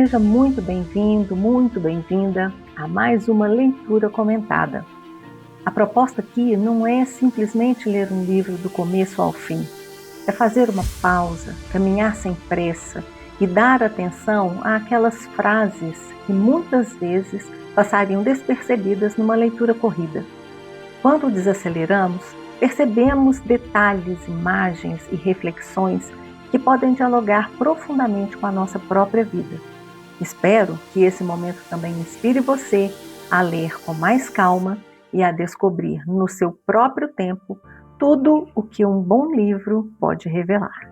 Seja muito bem-vindo, muito bem-vinda a mais uma leitura comentada. A proposta aqui não é simplesmente ler um livro do começo ao fim, é fazer uma pausa, caminhar sem pressa e dar atenção àquelas frases que muitas vezes passariam despercebidas numa leitura corrida. Quando desaceleramos, percebemos detalhes, imagens e reflexões que podem dialogar profundamente com a nossa própria vida. Espero que esse momento também inspire você a ler com mais calma e a descobrir no seu próprio tempo tudo o que um bom livro pode revelar.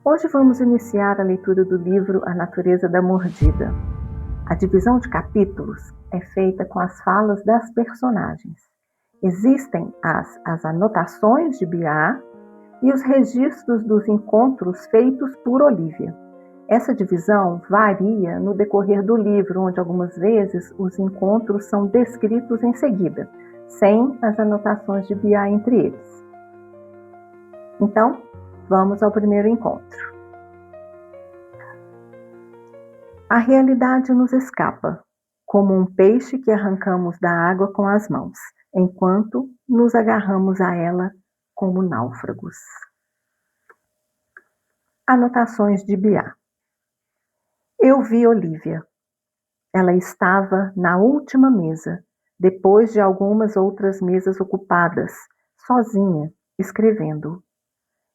Hoje vamos iniciar a leitura do livro A Natureza da Mordida. A divisão de capítulos é feita com as falas das personagens. Existem as anotações de Bia e os registros dos encontros feitos por Olivia. Essa divisão varia no decorrer do livro, onde algumas vezes os encontros são descritos em seguida, sem as anotações de Bia entre eles. Então, vamos ao primeiro encontro. A realidade nos escapa, como um peixe que arrancamos da água com as mãos, enquanto nos agarramos a ela como náufragos. Anotações de Bia. Eu vi Olivia. Ela estava na última mesa, depois de algumas outras mesas ocupadas, sozinha, escrevendo.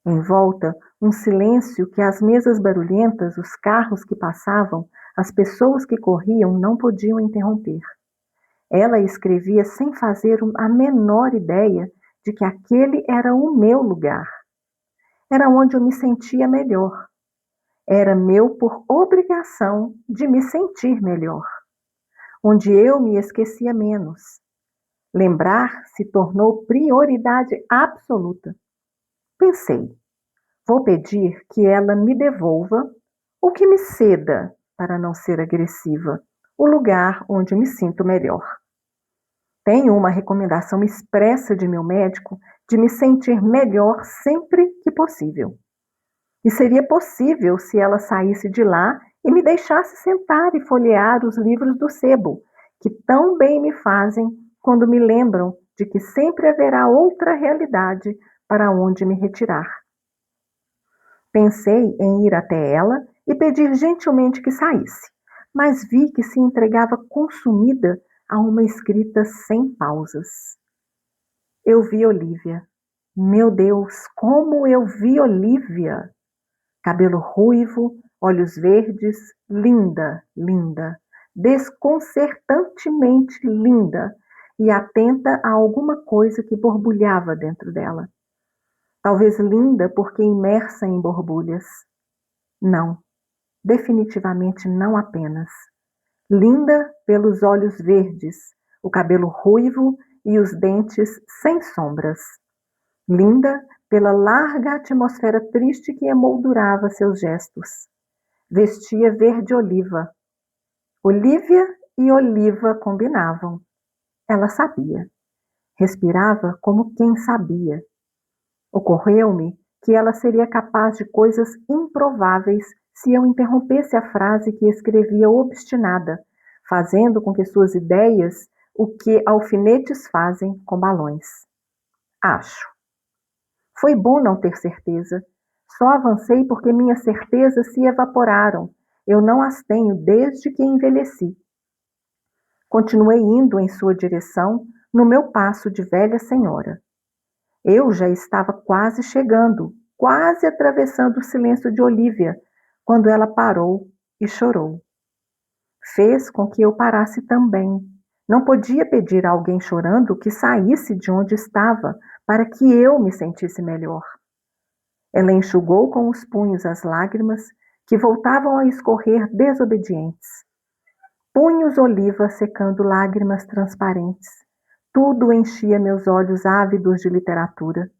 Em volta, um silêncio que as mesas barulhentas, os carros que passavam, as pessoas que corriam não podiam interromper. Ela escrevia sem fazer a menor ideia de que aquele era o meu lugar. Era onde eu me sentia melhor. Era meu por obrigação de me sentir melhor. Onde eu me esquecia menos. Lembrar se tornou prioridade absoluta. Pensei, vou pedir que ela me devolva ou que me ceda, para não ser agressiva, o lugar onde me sinto melhor. Tenho uma recomendação expressa de meu médico de me sentir melhor sempre que possível. E seria possível se ela saísse de lá e me deixasse sentar e folhear os livros do sebo, que tão bem me fazem quando me lembram de que sempre haverá outra realidade para onde me retirar. Pensei em ir até ela e pedir gentilmente que saísse, mas vi que se entregava consumida a uma escrita sem pausas. Eu vi Olivia. Meu Deus, como eu vi Olivia! Cabelo ruivo, olhos verdes, linda, linda, desconcertantemente linda e atenta a alguma coisa que borbulhava dentro dela. Talvez linda porque imersa em borbulhas. Não, definitivamente não apenas. Linda pelos olhos verdes, o cabelo ruivo e os dentes sem sombras. Linda pela larga atmosfera triste que emoldurava seus gestos. Vestia verde-oliva. Olívia e oliva combinavam. Ela sabia. Respirava como quem sabia. Ocorreu-me que ela seria capaz de coisas improváveis se eu interrompesse a frase que escrevia obstinada, fazendo com que suas ideias o que alfinetes fazem com balões. Acho. Foi bom não ter certeza. Só avancei porque minhas certezas se evaporaram. Eu não as tenho desde que envelheci. Continuei indo em sua direção, no meu passo de velha senhora. Eu já estava quase chegando, quase atravessando o silêncio de Olivia, quando ela parou e chorou. Fez com que eu parasse também. Não podia pedir a alguém chorando que saísse de onde estava, para que eu me sentisse melhor. Ela enxugou com os punhos as lágrimas que voltavam a escorrer desobedientes. Punhos oliva secando lágrimas transparentes. Tudo enchia meus olhos ávidos de literatura.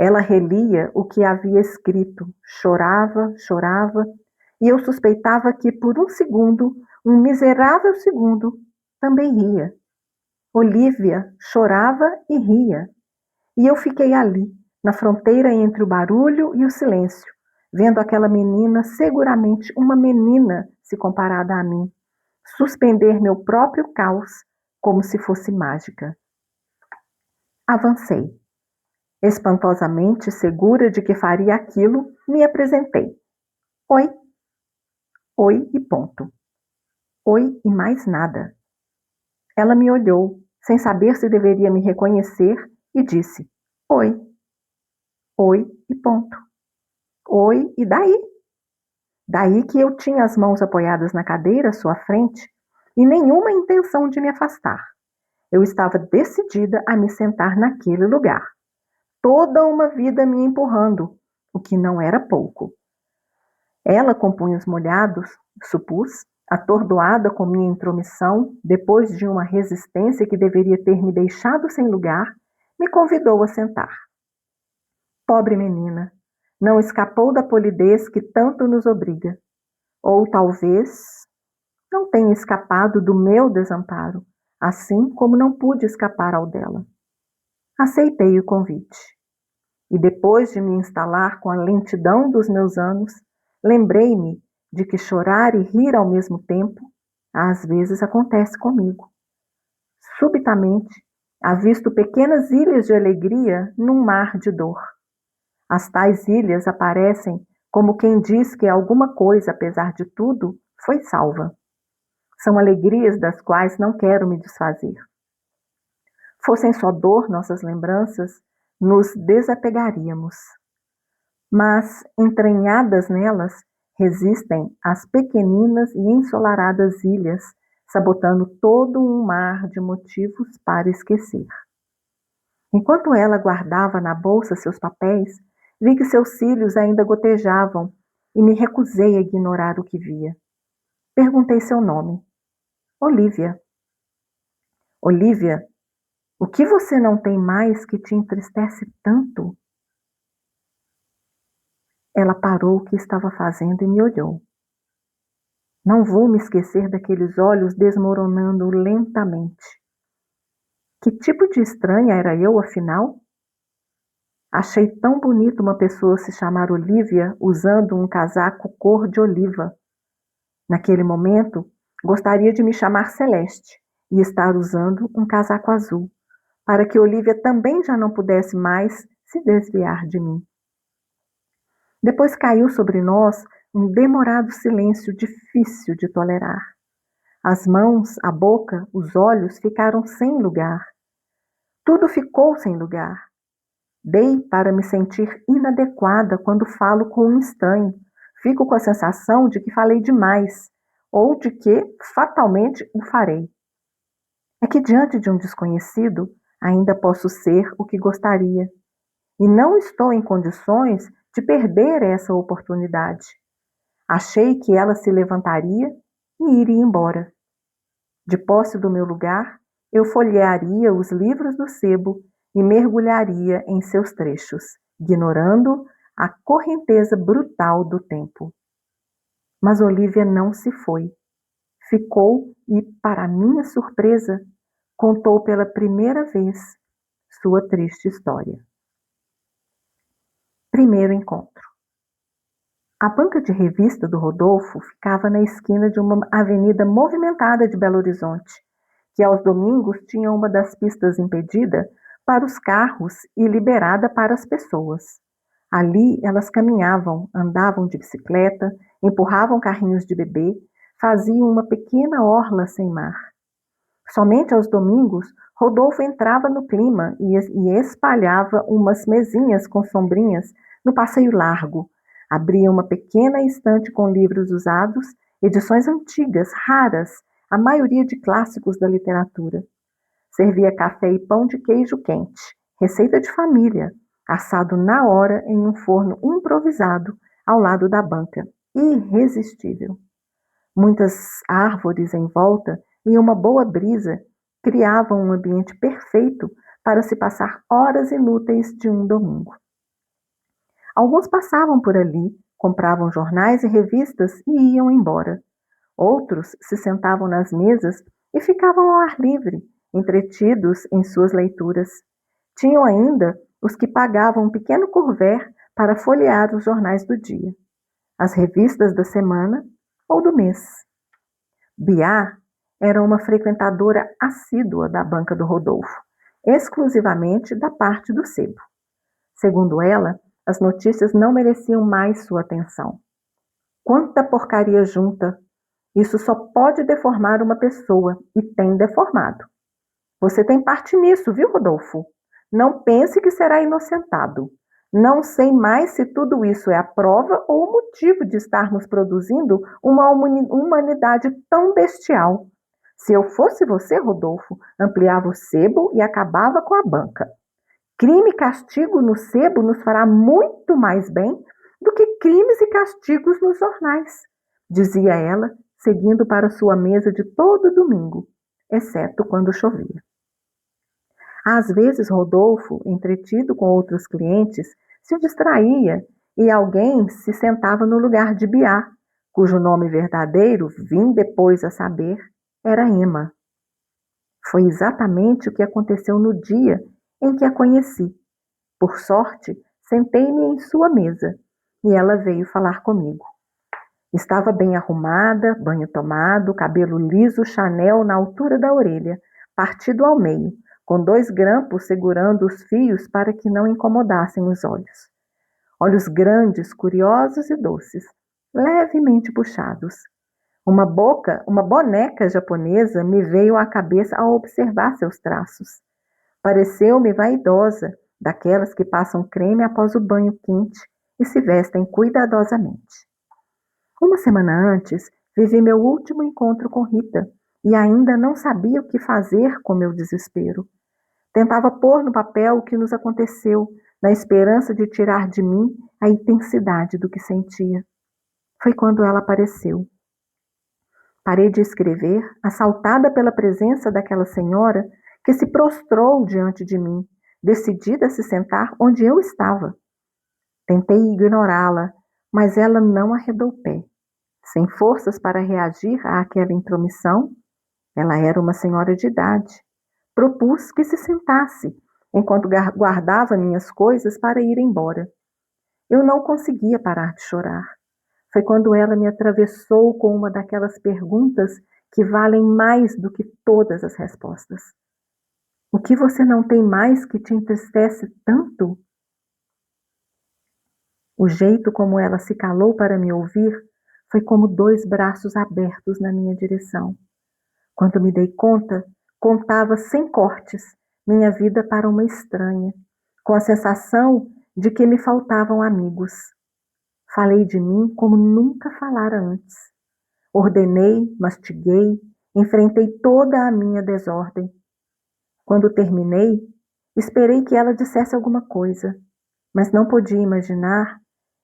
Ela relia o que havia escrito, chorava, chorava, e eu suspeitava que, por um segundo, um miserável segundo, também ria. Olívia chorava e ria. E eu fiquei ali, na fronteira entre o barulho e o silêncio, vendo aquela menina, seguramente uma menina se comparada a mim, suspender meu próprio caos como se fosse mágica. Avancei. Espantosamente segura de que faria aquilo, me apresentei. Oi. Oi e ponto. Oi e mais nada. Ela me olhou, sem saber se deveria me reconhecer, e disse: Oi. Oi e ponto. Oi e daí? Daí que eu tinha as mãos apoiadas na cadeira à sua frente e nenhuma intenção de me afastar. Eu estava decidida a me sentar naquele lugar. Toda uma vida me empurrando, o que não era pouco. Ela, com punhos molhados, supus, atordoada com minha intromissão, depois de uma resistência que deveria ter me deixado sem lugar, me convidou a sentar. Pobre menina, não escapou da polidez que tanto nos obriga. Ou talvez não tenha escapado do meu desamparo, assim como não pude escapar ao dela. Aceitei o convite. E depois de me instalar com a lentidão dos meus anos, lembrei-me de que chorar e rir ao mesmo tempo, às vezes acontece comigo. Subitamente, avisto pequenas ilhas de alegria num mar de dor. As tais ilhas aparecem como quem diz que alguma coisa, apesar de tudo, foi salva. São alegrias das quais não quero me desfazer. Fossem só dor nossas lembranças, nos desapegaríamos. Mas, entranhadas nelas, resistem as pequeninas e ensolaradas ilhas, sabotando todo um mar de motivos para esquecer. Enquanto ela guardava na bolsa seus papéis, vi que seus cílios ainda gotejavam e me recusei a ignorar o que via. Perguntei seu nome. Olívia. Olívia, o que você não tem mais que te entristece tanto? Ela parou o que estava fazendo e me olhou. Não vou me esquecer daqueles olhos desmoronando lentamente. Que tipo de estranha era eu, afinal? Achei tão bonito uma pessoa se chamar Olívia usando um casaco cor de oliva. Naquele momento, gostaria de me chamar Celeste e estar usando um casaco azul, para que Olívia também já não pudesse mais se desviar de mim. Depois caiu sobre nós um demorado silêncio difícil de tolerar. As mãos, a boca, os olhos ficaram sem lugar. Tudo ficou sem lugar. Dei para me sentir inadequada quando falo com um estranho. Fico com a sensação de que falei demais, ou de que, fatalmente, o farei. É que diante de um desconhecido, ainda posso ser o que gostaria. E não estou em condições de perder essa oportunidade. Achei que ela se levantaria e iria embora. De posse do meu lugar, eu folhearia os livros do sebo e mergulharia em seus trechos, ignorando a correnteza brutal do tempo. Mas Olívia não se foi. Ficou e, para minha surpresa, contou pela primeira vez sua triste história. Primeiro encontro. A banca de revista do Rodolfo ficava na esquina de uma avenida movimentada de Belo Horizonte, que aos domingos tinha uma das pistas impedida para os carros e liberada para as pessoas. Ali elas caminhavam, andavam de bicicleta, empurravam carrinhos de bebê, faziam uma pequena orla sem mar. Somente aos domingos, Rodolfo entrava no clima e espalhava umas mesinhas com sombrinhas no passeio largo. Abria uma pequena estante com livros usados, edições antigas, raras, a maioria de clássicos da literatura. Servia café e pão de queijo quente, receita de família, assado na hora em um forno improvisado ao lado da banca. Irresistível. Muitas árvores em volta e uma boa brisa criavam um ambiente perfeito para se passar horas inúteis de um domingo. Alguns passavam por ali, compravam jornais e revistas e iam embora. Outros se sentavam nas mesas e ficavam ao ar livre, entretidos em suas leituras. Tinham ainda os que pagavam um pequeno couvert para folhear os jornais do dia, as revistas da semana ou do mês. Biá era uma frequentadora assídua da banca do Rodolfo, exclusivamente da parte do sebo. Segundo ela, as notícias não mereciam mais sua atenção. Quanta porcaria junta! Isso só pode deformar uma pessoa, e tem deformado. Você tem parte nisso, viu, Rodolfo? Não pense que será inocentado. Não sei mais se tudo isso é a prova ou o motivo de estarmos produzindo uma humanidade tão bestial. Se eu fosse você, Rodolfo, ampliava o sebo e acabava com a banca. Crime e castigo no sebo nos fará muito mais bem do que crimes e castigos nos jornais, dizia ela, seguindo para sua mesa de todo domingo, exceto quando chovia. Às vezes, Rodolfo, entretido com outros clientes, se distraía e alguém se sentava no lugar de Biá, cujo nome verdadeiro, vim depois a saber, era Emma. Foi exatamente o que aconteceu no dia em que a conheci. Por sorte, sentei-me em sua mesa e ela veio falar comigo. Estava bem arrumada, banho tomado, cabelo liso Chanel na altura da orelha, partido ao meio, com 2 grampos segurando os fios para que não incomodassem os olhos. Olhos grandes, curiosos e doces, levemente puxados. Uma boneca japonesa me veio à cabeça ao observar seus traços. Pareceu-me vaidosa, daquelas que passam creme após o banho quente e se vestem cuidadosamente. Uma semana antes, vivi meu último encontro com Rita e ainda não sabia o que fazer com meu desespero. Tentava pôr no papel o que nos aconteceu, na esperança de tirar de mim a intensidade do que sentia. Foi quando ela apareceu. Parei de escrever, assaltada pela presença daquela senhora que se prostrou diante de mim, decidida a se sentar onde eu estava. Tentei ignorá-la, mas ela não arredou pé. Sem forças para reagir àquela intromissão, ela era uma senhora de idade. Propus que se sentasse, enquanto guardava minhas coisas para ir embora. Eu não conseguia parar de chorar. Foi quando ela me atravessou com uma daquelas perguntas que valem mais do que todas as respostas. O que você não tem mais que te entristece tanto? O jeito como ela se calou para me ouvir foi como 2 braços abertos na minha direção. Quando me dei conta, contava sem cortes minha vida para uma estranha, com a sensação de que me faltavam amigos. Falei de mim como nunca falara antes. Ordenei, mastiguei, enfrentei toda a minha desordem. Quando terminei, esperei que ela dissesse alguma coisa, mas não podia imaginar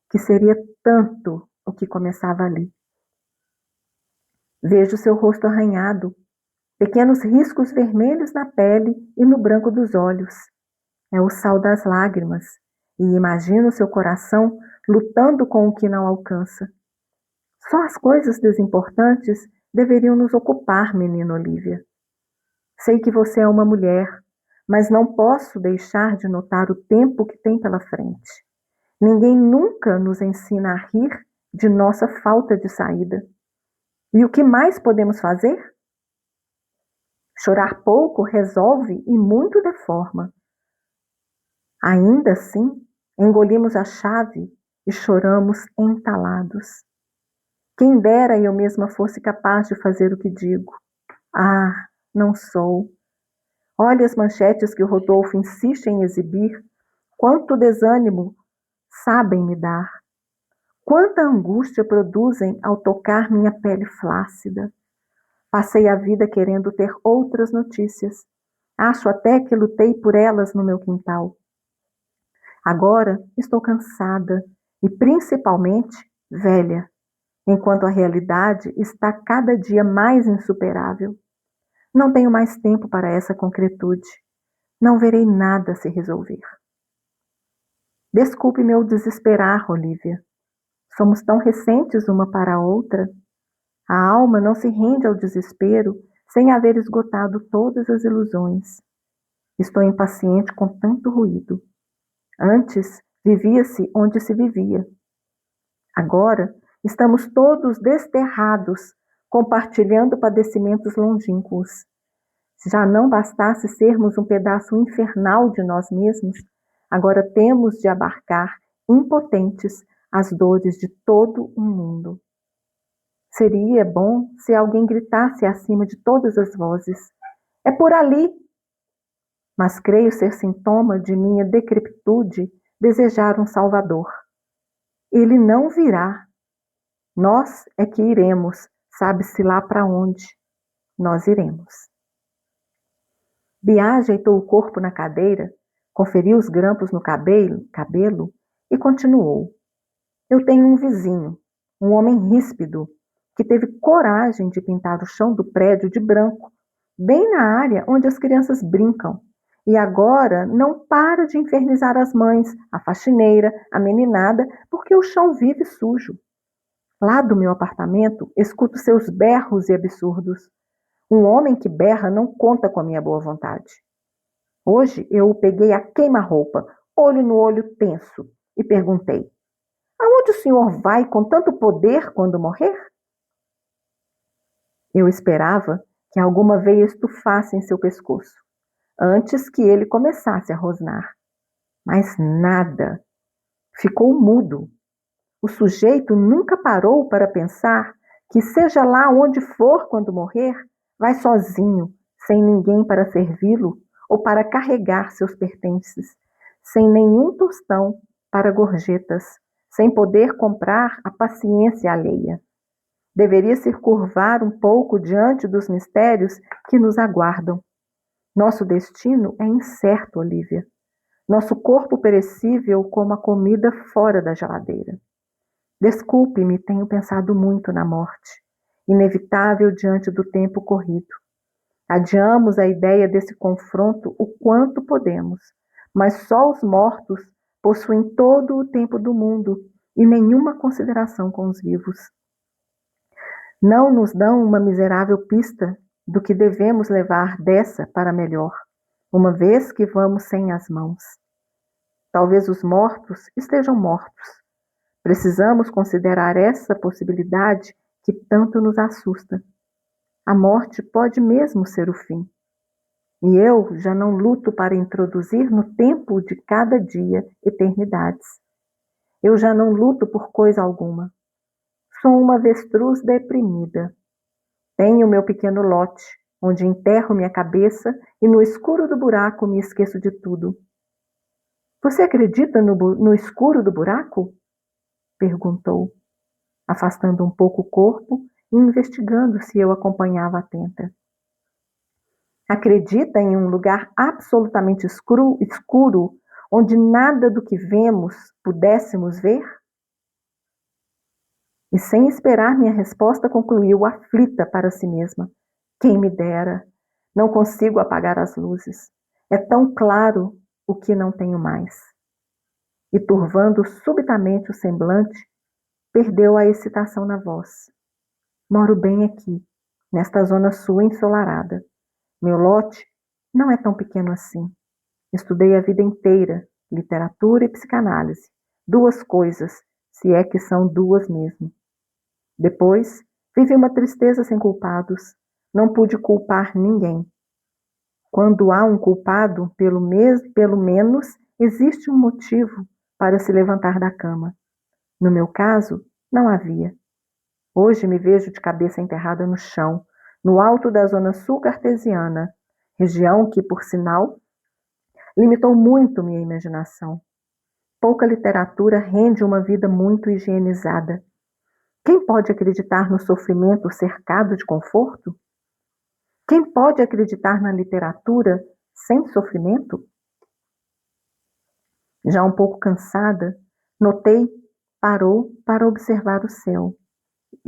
que seria tanto o que começava ali. Vejo seu rosto arranhado, pequenos riscos vermelhos na pele e no branco dos olhos. É o sal das lágrimas, e imagino seu coração lutando com o que não alcança. Só as coisas desimportantes deveriam nos ocupar, menina Olivia. Sei que você é uma mulher, mas não posso deixar de notar o tempo que tem pela frente. Ninguém nunca nos ensina a rir de nossa falta de saída. E o que mais podemos fazer? Chorar pouco resolve e muito deforma. Ainda assim, engolimos a chave e choramos entalados. Quem dera eu mesma fosse capaz de fazer o que digo. Ah, não sou. Olha as manchetes que o Rodolfo insiste em exibir. Quanto desânimo sabem me dar. Quanta angústia produzem ao tocar minha pele flácida. Passei a vida querendo ter outras notícias. Acho até que lutei por elas no meu quintal. Agora estou cansada e principalmente velha, enquanto a realidade está cada dia mais insuperável. Não tenho mais tempo para essa concretude. Não verei nada se resolver. Desculpe meu desesperar, Olivia. Somos tão recentes uma para a outra. A alma não se rende ao desespero sem haver esgotado todas as ilusões. Estou impaciente com tanto ruído. Antes, vivia-se onde se vivia. Agora, estamos todos desterrados, compartilhando padecimentos longínquos. Se já não bastasse sermos um pedaço infernal de nós mesmos, agora temos de abarcar, impotentes, as dores de todo o mundo. Seria bom se alguém gritasse acima de todas as vozes: é por ali! Mas creio ser sintoma de minha decrepitude desejar um Salvador. Ele não virá. Nós é que iremos, sabe-se lá para onde. Nós iremos. Biá ajeitou o corpo na cadeira, conferiu os grampos no cabelo e continuou. Eu tenho um vizinho, um homem ríspido, que teve coragem de pintar o chão do prédio de branco, bem na área onde as crianças brincam, e agora não para de infernizar as mães, a faxineira, a meninada, porque o chão vive sujo. Lá do meu apartamento, escuto seus berros e absurdos. Um homem que berra não conta com a minha boa vontade. Hoje eu o peguei a queima-roupa, olho no olho tenso, e perguntei: aonde o senhor vai com tanto poder quando morrer? Eu esperava que alguma veia estufasse em seu pescoço, antes que ele começasse a rosnar. Mas nada. Ficou mudo. O sujeito nunca parou para pensar que, seja lá onde for quando morrer, vai sozinho, sem ninguém para servi-lo ou para carregar seus pertences, sem nenhum tostão para gorjetas, sem poder comprar a paciência alheia. Deveria se curvar um pouco diante dos mistérios que nos aguardam. Nosso destino é incerto, Olívia. Nosso corpo perecível como a comida fora da geladeira. Desculpe-me, tenho pensado muito na morte, inevitável diante do tempo corrido. Adiamos a ideia desse confronto o quanto podemos, mas só os mortos possuem todo o tempo do mundo e nenhuma consideração com os vivos. Não nos dão uma miserável pista do que devemos levar dessa para melhor, uma vez que vamos sem as mãos. Talvez os mortos estejam mortos. Precisamos considerar essa possibilidade que tanto nos assusta. A morte pode mesmo ser o fim. E eu já não luto para introduzir no tempo de cada dia eternidades. Eu já não luto por coisa alguma. Sou uma avestruz deprimida. Tenho meu pequeno lote, onde enterro minha cabeça e no escuro do buraco me esqueço de tudo. Você acredita no escuro do buraco? Perguntou, afastando um pouco o corpo e investigando se eu acompanhava atenta. Acredita em um lugar absolutamente escuro, onde nada do que vemos pudéssemos ver? E sem esperar minha resposta, concluiu aflita para si mesma. Quem me dera! Não consigo apagar as luzes. É tão claro o que não tenho mais. E turvando subitamente o semblante, perdeu a excitação na voz. Moro bem aqui, nesta zona sul ensolarada. Meu lote não é tão pequeno assim. Estudei a vida inteira, literatura e psicanálise. Duas coisas, se é que são duas mesmo. Depois, vivi uma tristeza sem culpados. Não pude culpar ninguém. Quando há um culpado, pelo menos existe um motivo para se levantar da cama. No meu caso, não havia. Hoje me vejo de cabeça enterrada no chão, no alto da zona sul cartesiana, região que, por sinal, limitou muito minha imaginação. Pouca literatura rende uma vida muito higienizada. Quem pode acreditar no sofrimento cercado de conforto? Quem pode acreditar na literatura sem sofrimento? Já um pouco cansada, notei, parou para observar o céu,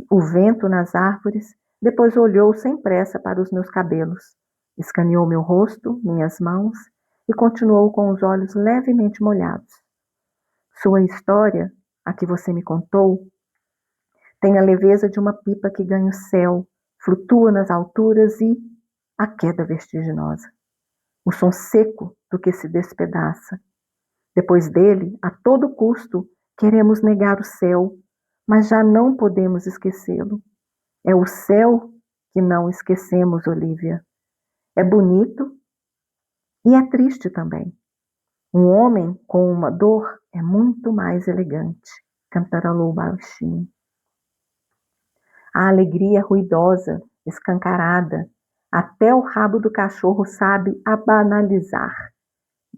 o vento nas árvores, depois olhou sem pressa para os meus cabelos, escaneou meu rosto, minhas mãos e continuou com os olhos levemente molhados. Sua história, a que você me contou, tem a leveza de uma pipa que ganha o céu, flutua nas alturas e a queda vertiginosa. O som seco do que se despedaça. Depois dele, a todo custo, queremos negar o céu, mas já não podemos esquecê-lo. É o céu que não esquecemos, Olivia. É bonito e é triste também. Um homem com uma dor é muito mais elegante, cantarolou baixinho. A alegria é ruidosa, escancarada. Até o rabo do cachorro sabe a banalizar,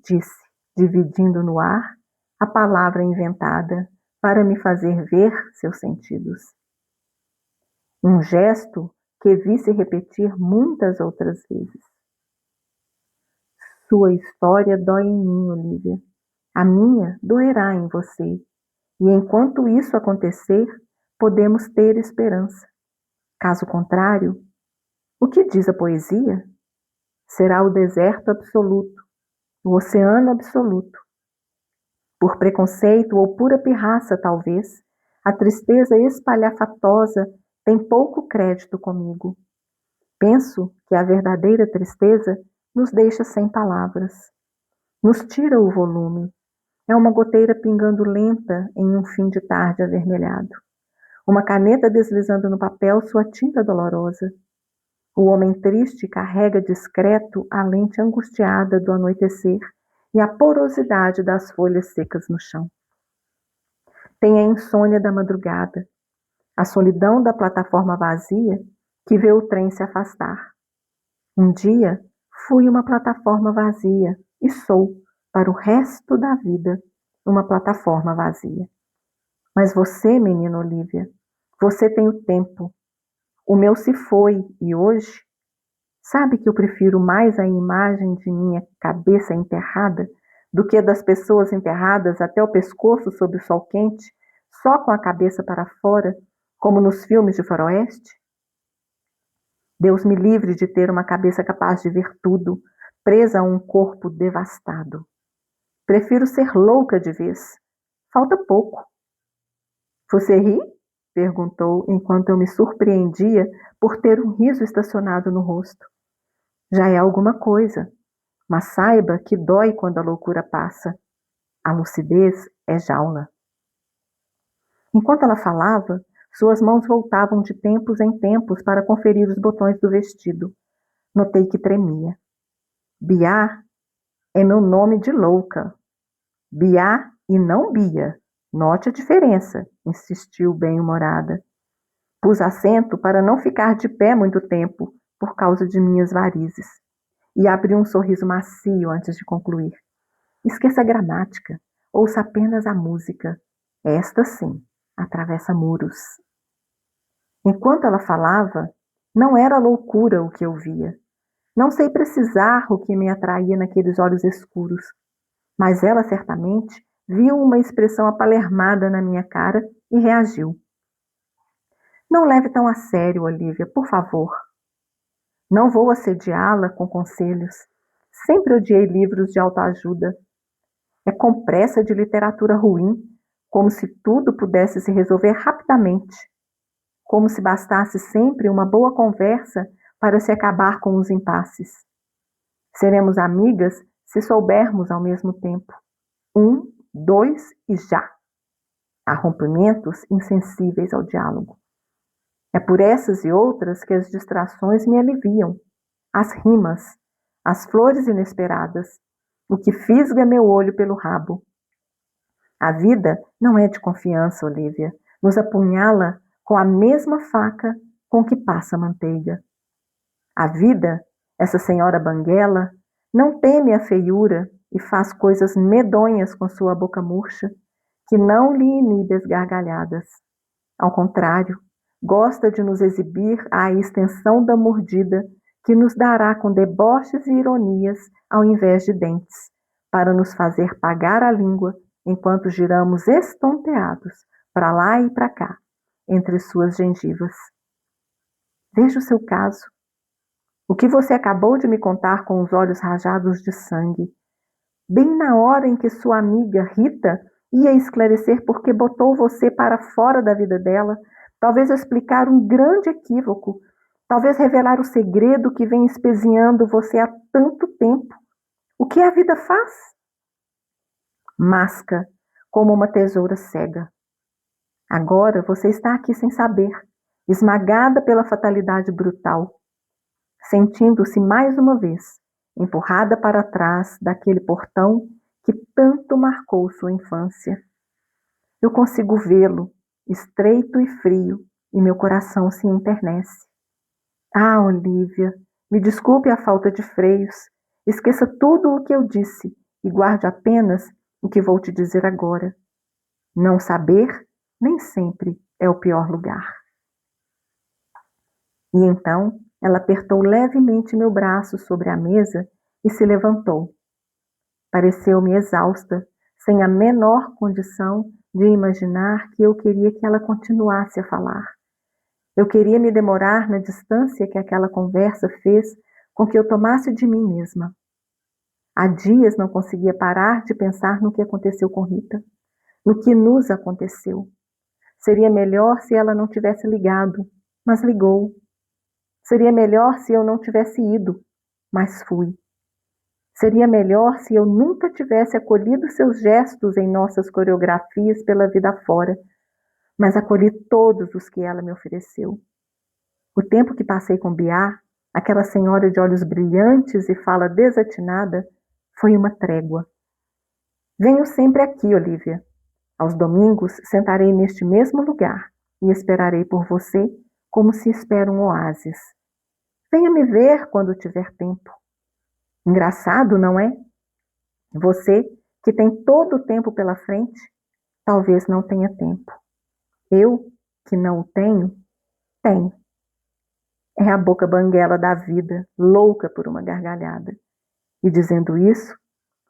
disse, dividindo no ar a palavra inventada para me fazer ver seus sentidos. Um gesto que vi se repetir muitas outras vezes. Sua história dói em mim, Olivia. A minha doerá em você. E enquanto isso acontecer, podemos ter esperança. Caso contrário, o que diz a poesia? Será o deserto absoluto, o oceano absoluto. Por preconceito ou pura pirraça, talvez, a tristeza espalhafatosa tem pouco crédito comigo. Penso que a verdadeira tristeza nos deixa sem palavras, nos tira o volume. É uma goteira pingando lenta em um fim de tarde avermelhado. Uma caneta deslizando no papel sua tinta dolorosa. O homem triste carrega discreto a lente angustiada do anoitecer e a porosidade das folhas secas no chão. Tem a insônia da madrugada, a solidão da plataforma vazia que vê o trem se afastar. Um dia fui uma plataforma vazia e sou, para o resto da vida, uma plataforma vazia. Mas você, menina Olivia, você tem o tempo. O meu se foi e hoje, sabe que eu prefiro mais a imagem de minha cabeça enterrada do que das pessoas enterradas até o pescoço sob o sol quente, só com a cabeça para fora, como nos filmes de faroeste? Deus me livre de ter uma cabeça capaz de ver tudo, presa a um corpo devastado. Prefiro ser louca de vez. Falta pouco. Você ri? Perguntou enquanto eu me surpreendia por ter um riso estacionado no rosto. Já é alguma coisa, mas saiba que dói quando a loucura passa. A lucidez é jaula. Enquanto ela falava, suas mãos voltavam de tempos em tempos para conferir os botões do vestido. Notei que tremia. Biá é meu nome de louca. Biá e não Bia. Note a diferença, insistiu bem-humorada. Pus acento para não ficar de pé muito tempo, por causa de minhas varizes. E abri um sorriso macio antes de concluir. Esqueça a gramática. Ouça apenas a música. Esta, sim, atravessa muros. Enquanto ela falava, não era loucura o que eu via. Não sei precisar o que me atraía naqueles olhos escuros, mas ela certamente viu uma expressão apalermada na minha cara e reagiu. Não leve tão a sério, Olivia, por favor. Não vou assediá-la com conselhos. Sempre odiei livros de autoajuda. É com pressa de literatura ruim, como se tudo pudesse se resolver rapidamente. Como se bastasse sempre uma boa conversa para se acabar com os impasses. Seremos amigas se soubermos ao mesmo tempo. 1, 2 e já. Há rompimentos insensíveis ao diálogo. É por essas e outras que as distrações me aliviam. As rimas, as flores inesperadas, o que fisga meu olho pelo rabo. A vida não é de confiança, Olivia. Nos apunhala com a mesma faca com que passa a manteiga. A vida, essa senhora banguela, não teme a feiura e faz coisas medonhas com sua boca murcha, que não lhe inibe as gargalhadas. Ao contrário, gosta de nos exibir à extensão da mordida que nos dará com deboches e ironias ao invés de dentes, para nos fazer pagar a língua enquanto giramos estonteados para lá e para cá, entre suas gengivas. Veja o seu caso. O que você acabou de me contar com os olhos rajados de sangue, bem na hora em que sua amiga Rita ia esclarecer por que botou você para fora da vida dela, talvez explicar um grande equívoco, talvez revelar o segredo que vem espezinhando você há tanto tempo. O que a vida faz? Masca como uma tesoura cega. Agora você está aqui sem saber, esmagada pela fatalidade brutal, sentindo-se mais uma vez empurrada para trás daquele portão que tanto marcou sua infância. Eu consigo vê-lo, estreito e frio, e meu coração se enternece. Ah, Olívia, me desculpe a falta de freios. Esqueça tudo o que eu disse e guarde apenas o que vou te dizer agora. Não saber nem sempre é o pior lugar. E então ela apertou levemente meu braço sobre a mesa e se levantou. Pareceu-me exausta, sem a menor condição de imaginar que eu queria que ela continuasse a falar. Eu queria me demorar na distância que aquela conversa fez com que eu tomasse de mim mesma. Há dias não conseguia parar de pensar no que aconteceu com Rita, no que nos aconteceu. Seria melhor se ela não tivesse ligado, mas ligou. Seria melhor se eu não tivesse ido, mas fui. Seria melhor se eu nunca tivesse acolhido seus gestos em nossas coreografias pela vida fora, mas acolhi todos os que ela me ofereceu. O tempo que passei com Biá, aquela senhora de olhos brilhantes e fala desatinada, foi uma trégua. Venho sempre aqui, Olívia. Aos domingos sentarei neste mesmo lugar e esperarei por você como se espera um oásis. Venha me ver quando tiver tempo. Engraçado, não é? Você, que tem todo o tempo pela frente, talvez não tenha tempo. Eu, que não o tenho, tenho. É a boca banguela da vida, louca por uma gargalhada. E dizendo isso,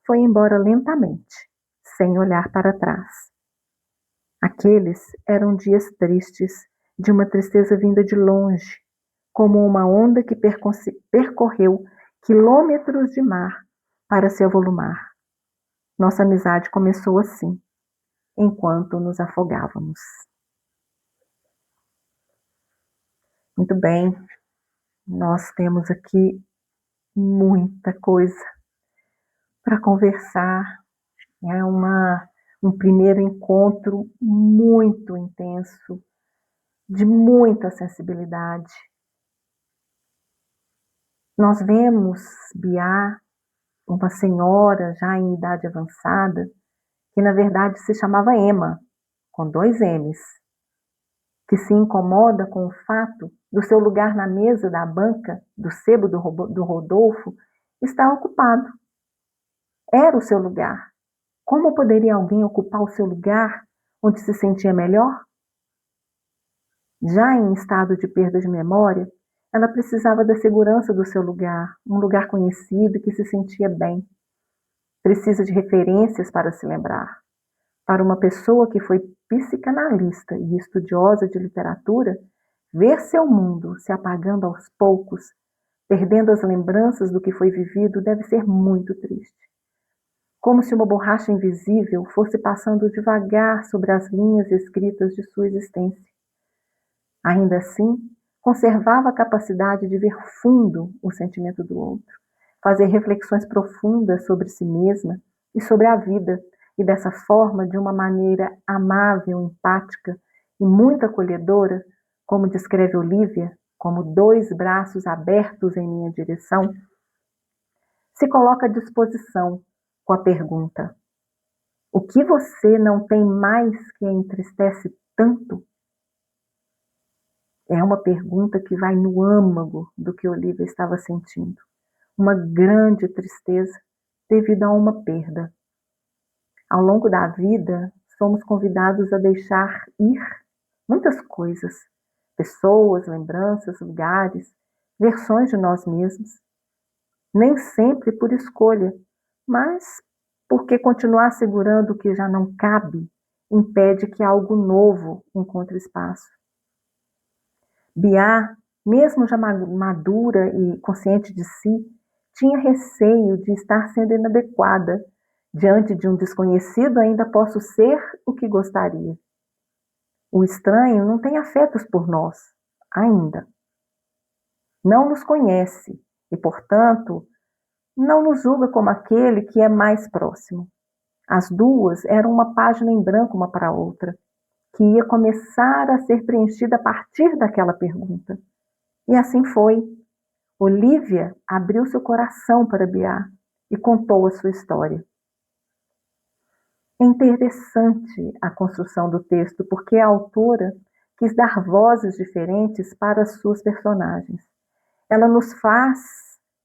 foi embora lentamente, sem olhar para trás. Aqueles eram dias tristes, de uma tristeza vinda de longe, como uma onda que percorreu quilômetros de mar para se avolumar. Nossa amizade começou assim, enquanto nos afogávamos. Muito bem, nós temos aqui muita coisa para conversar. É um primeiro encontro muito intenso, de muita sensibilidade. Nós vemos Biá, uma senhora já em idade avançada, que na verdade se chamava Emma, com 2 M's, que se incomoda com o fato do seu lugar na mesa da banca do sebo do Rodolfo estar ocupado. Era o seu lugar. Como poderia alguém ocupar o seu lugar onde se sentia melhor? Já em estado de perda de memória, ela precisava da segurança do seu lugar, um lugar conhecido e que se sentia bem. Precisa de referências para se lembrar. Para uma pessoa que foi psicanalista e estudiosa de literatura, ver seu mundo se apagando aos poucos, perdendo as lembranças do que foi vivido, deve ser muito triste. Como se uma borracha invisível fosse passando devagar sobre as linhas escritas de sua existência. Ainda assim, conservava a capacidade de ver fundo o sentimento do outro, fazer reflexões profundas sobre si mesma e sobre a vida, e dessa forma, de uma maneira amável, empática e muito acolhedora, como descreve Olívia, como 2 braços abertos em minha direção, se coloca à disposição com a pergunta: o que você não tem mais que a entristece tanto? É uma pergunta que vai no âmago do que Olívia estava sentindo. Uma grande tristeza devido a uma perda. Ao longo da vida, somos convidados a deixar ir muitas coisas. Pessoas, lembranças, lugares, versões de nós mesmos. Nem sempre por escolha, mas porque continuar segurando o que já não cabe impede que algo novo encontre espaço. Biá, mesmo já madura e consciente de si, tinha receio de estar sendo inadequada. Diante de um desconhecido, ainda posso ser o que gostaria. O estranho não tem afetos por nós, ainda. Não nos conhece e, portanto, não nos julga como aquele que é mais próximo. As duas eram uma página em branco uma para a outra, que ia começar a ser preenchida a partir daquela pergunta. E assim foi. Olívia abriu seu coração para Biá e contou a sua história. É interessante a construção do texto, porque a autora quis dar vozes diferentes para as suas personagens. Ela nos faz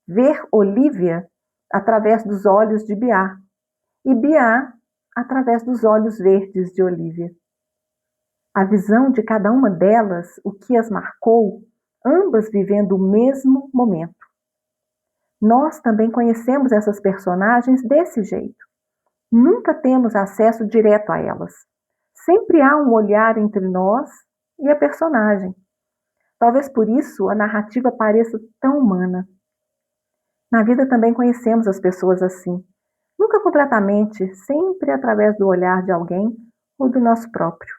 ver Olívia através dos olhos de Biá e Biá através dos olhos verdes de Olívia. A visão de cada uma delas, o que as marcou, ambas vivendo o mesmo momento. Nós também conhecemos essas personagens desse jeito. Nunca temos acesso direto a elas. Sempre há um olhar entre nós e a personagem. Talvez por isso a narrativa pareça tão humana. Na vida também conhecemos as pessoas assim. Nunca completamente, sempre através do olhar de alguém ou do nosso próprio.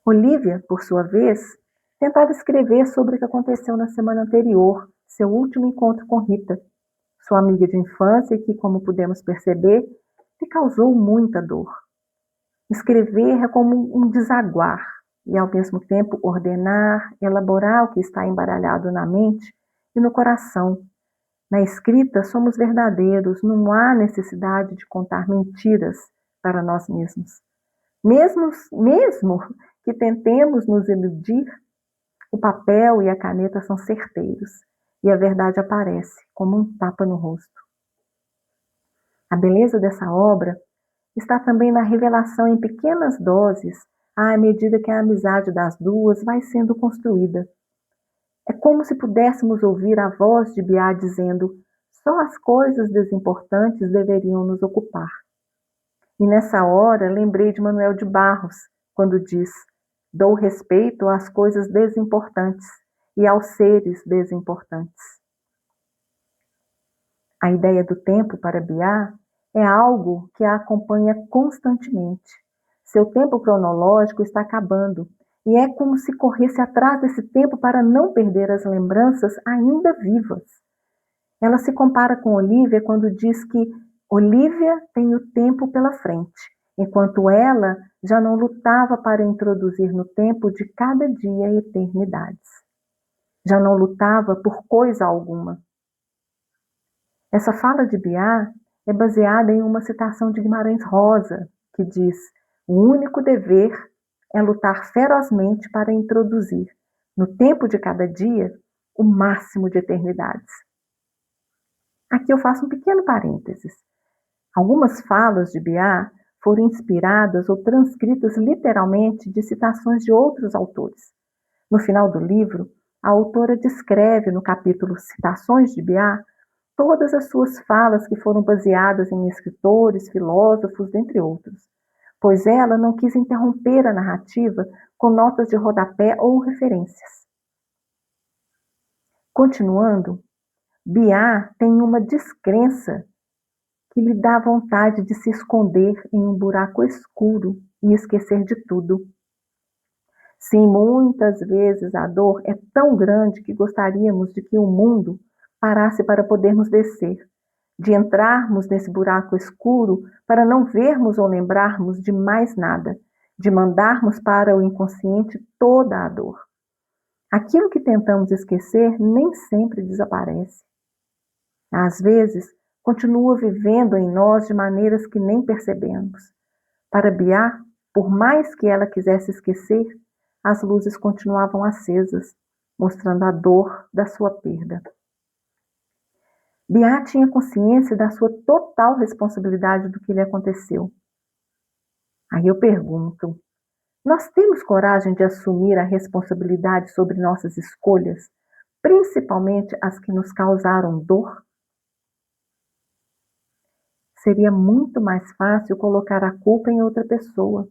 Olívia, por sua vez, tentava escrever sobre o que aconteceu na semana anterior, seu último encontro com Rita, sua amiga de infância que, como pudemos perceber, lhe causou muita dor. Escrever é como um desaguar e, ao mesmo tempo, ordenar, elaborar o que está embaralhado na mente e no coração. Na escrita, somos verdadeiros, não há necessidade de contar mentiras para nós mesmos. Mesmo que tentemos nos iludir, o papel e a caneta são certeiros e a verdade aparece como um tapa no rosto. A beleza dessa obra está também na revelação em pequenas doses à medida que a amizade das duas vai sendo construída. É como se pudéssemos ouvir a voz de Biá dizendo: só as coisas desimportantes deveriam nos ocupar. E nessa hora lembrei de Manuel de Barros, quando diz: dou respeito às coisas desimportantes e aos seres desimportantes. A ideia do tempo para Biá é algo que a acompanha constantemente. Seu tempo cronológico está acabando e é como se corresse atrás desse tempo para não perder as lembranças ainda vivas. Ela se compara com Olívia quando diz que Olívia tem o tempo pela frente, enquanto ela já não lutava para introduzir no tempo de cada dia eternidades. Já não lutava por coisa alguma. Essa fala de Biá é baseada em uma citação de Guimarães Rosa, que diz: o único dever é lutar ferozmente para introduzir, no tempo de cada dia, o máximo de eternidades. Aqui eu faço um pequeno parênteses. Algumas falas de Biá foram inspiradas ou transcritas literalmente de citações de outros autores. No final do livro, a autora descreve no capítulo Citações de Biá todas as suas falas que foram baseadas em escritores, filósofos, dentre outros, pois ela não quis interromper a narrativa com notas de rodapé ou referências. Continuando, Biá tem uma descrença que lhe dá vontade de se esconder em um buraco escuro e esquecer de tudo. Sim, muitas vezes a dor é tão grande que gostaríamos de que o mundo parasse para podermos descer, de entrarmos nesse buraco escuro para não vermos ou lembrarmos de mais nada, de mandarmos para o inconsciente toda a dor. Aquilo que tentamos esquecer nem sempre desaparece. Às vezes, continua vivendo em nós de maneiras que nem percebemos. Para Biá, por mais que ela quisesse esquecer, as luzes continuavam acesas, mostrando a dor da sua perda. Biá tinha consciência da sua total responsabilidade do que lhe aconteceu. Aí eu pergunto, nós temos coragem de assumir a responsabilidade sobre nossas escolhas, principalmente as que nos causaram dor? Seria muito mais fácil colocar a culpa em outra pessoa,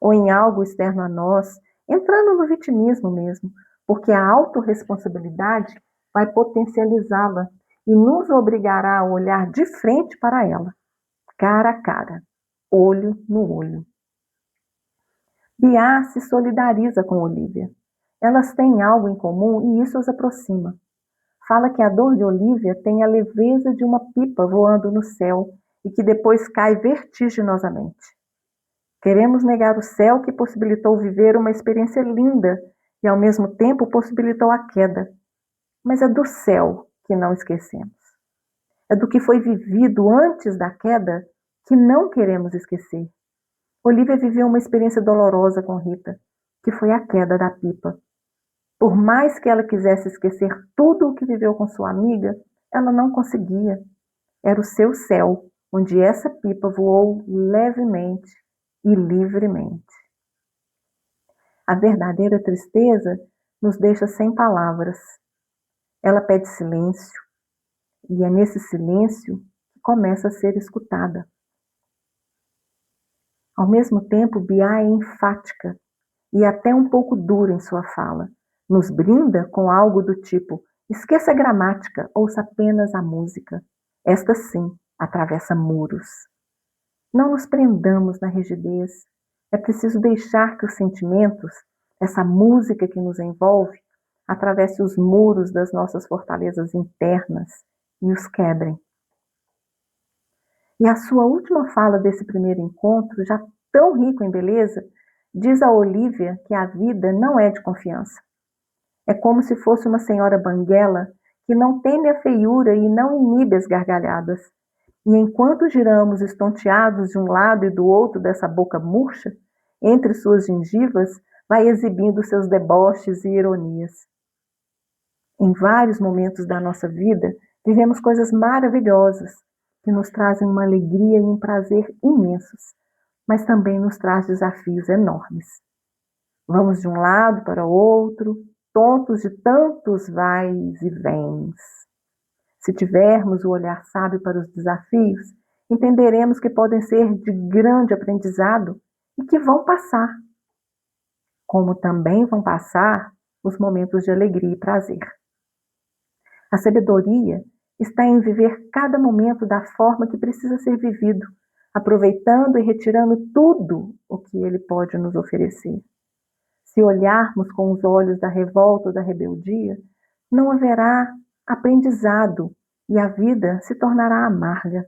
ou em algo externo a nós, entrando no vitimismo mesmo, porque a autorresponsabilidade vai potencializá-la e nos obrigará a olhar de frente para ela, cara a cara, olho no olho. Biá se solidariza com Olívia. Elas têm algo em comum e isso as aproxima. Fala que a dor de Olívia tem a leveza de uma pipa voando no céu e que depois cai vertiginosamente. Queremos negar o céu que possibilitou viver uma experiência linda e ao mesmo tempo possibilitou a queda. Mas é do céu que não esquecemos. É do que foi vivido antes da queda que não queremos esquecer. Olivia viveu uma experiência dolorosa com Rita, que foi a queda da pipa. Por mais que ela quisesse esquecer tudo o que viveu com sua amiga, ela não conseguia. Era o seu céu, onde essa pipa voou levemente e livremente. A verdadeira tristeza nos deixa sem palavras. Ela pede silêncio, e é nesse silêncio que começa a ser escutada. Ao mesmo tempo, Biá é enfática e até um pouco dura em sua fala. Nos brinda com algo do tipo: esqueça a gramática, ouça apenas a música. Esta sim atravessa muros. Não nos prendamos na rigidez. É preciso deixar que os sentimentos, essa música que nos envolve, atravesse os muros das nossas fortalezas internas e os quebrem. E a sua última fala desse primeiro encontro, já tão rico em beleza, diz a Olivia que a vida não é de confiança. É como se fosse uma senhora banguela que não teme a feiura e não inibe as gargalhadas. E enquanto giramos estonteados de um lado e do outro dessa boca murcha, entre suas gengivas, vai exibindo seus deboches e ironias. Em vários momentos da nossa vida, vivemos coisas maravilhosas, que nos trazem uma alegria e um prazer imensos, mas também nos traz desafios enormes. Vamos de um lado para o outro, tontos de tantos vais e vens. Se tivermos o olhar sábio para os desafios, entenderemos que podem ser de grande aprendizado e que vão passar, como também vão passar os momentos de alegria e prazer. A sabedoria está em viver cada momento da forma que precisa ser vivido, aproveitando e retirando tudo o que ele pode nos oferecer. Se olharmos com os olhos da revolta ou da rebeldia, não haverá aprendizado e a vida se tornará amarga.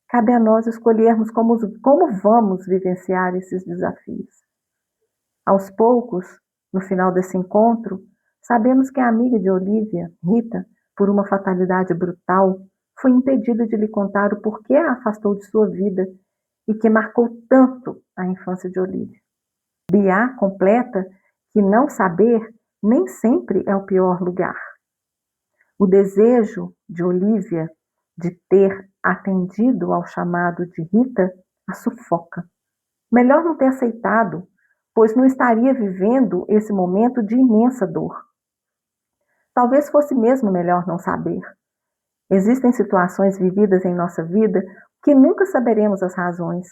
Cabe a nós escolhermos como vamos vivenciar esses desafios. Aos poucos, no final desse encontro, sabemos que a amiga de Olivia, Rita, por uma fatalidade brutal, foi impedida de lhe contar o porquê a afastou de sua vida e que marcou tanto a infância de Olivia. Biá completa que não saber nem sempre é o pior lugar. O desejo de Olivia de ter atendido ao chamado de Rita a sufoca. Melhor não ter aceitado, pois não estaria vivendo esse momento de imensa dor. Talvez fosse mesmo melhor não saber. Existem situações vividas em nossa vida que nunca saberemos as razões,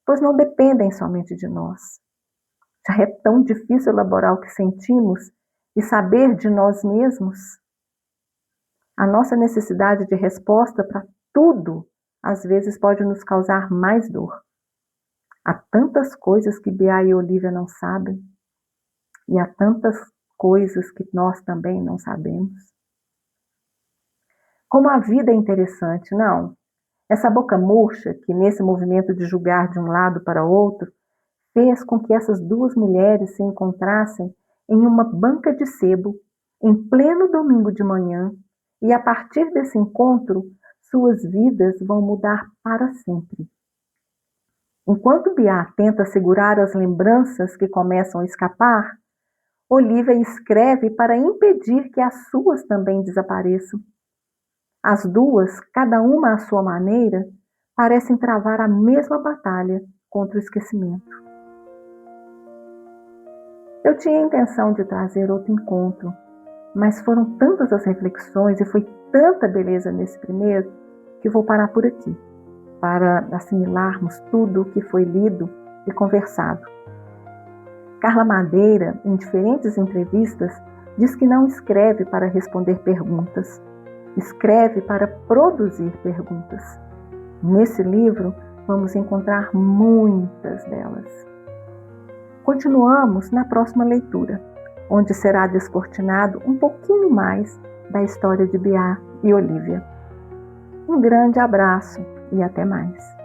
pois não dependem somente de nós. Já é tão difícil elaborar o que sentimos e saber de nós mesmos. A nossa necessidade de resposta para tudo, às vezes, pode nos causar mais dor. Há tantas coisas que Biá e Olivia não sabem, e há tantas coisas que nós também não sabemos. Como a vida é interessante, não? Essa boca murcha, que nesse movimento de julgar de um lado para outro, fez com que essas duas mulheres se encontrassem em uma banca de sebo, em pleno domingo de manhã, e a partir desse encontro, suas vidas vão mudar para sempre. Enquanto Biá tenta segurar as lembranças que começam a escapar, Olivia escreve para impedir que as suas também desapareçam. As duas, cada uma à sua maneira, parecem travar a mesma batalha contra o esquecimento. Eu tinha a intenção de trazer outro encontro, mas foram tantas as reflexões e foi tanta beleza nesse primeiro que vou parar por aqui, para assimilarmos tudo o que foi lido e conversado. Carla Madeira, em diferentes entrevistas, diz que não escreve para responder perguntas, escreve para produzir perguntas. Nesse livro, vamos encontrar muitas delas. Continuamos na próxima leitura, onde será descortinado um pouquinho mais da história de Biá e Olivia. Um grande abraço e até mais.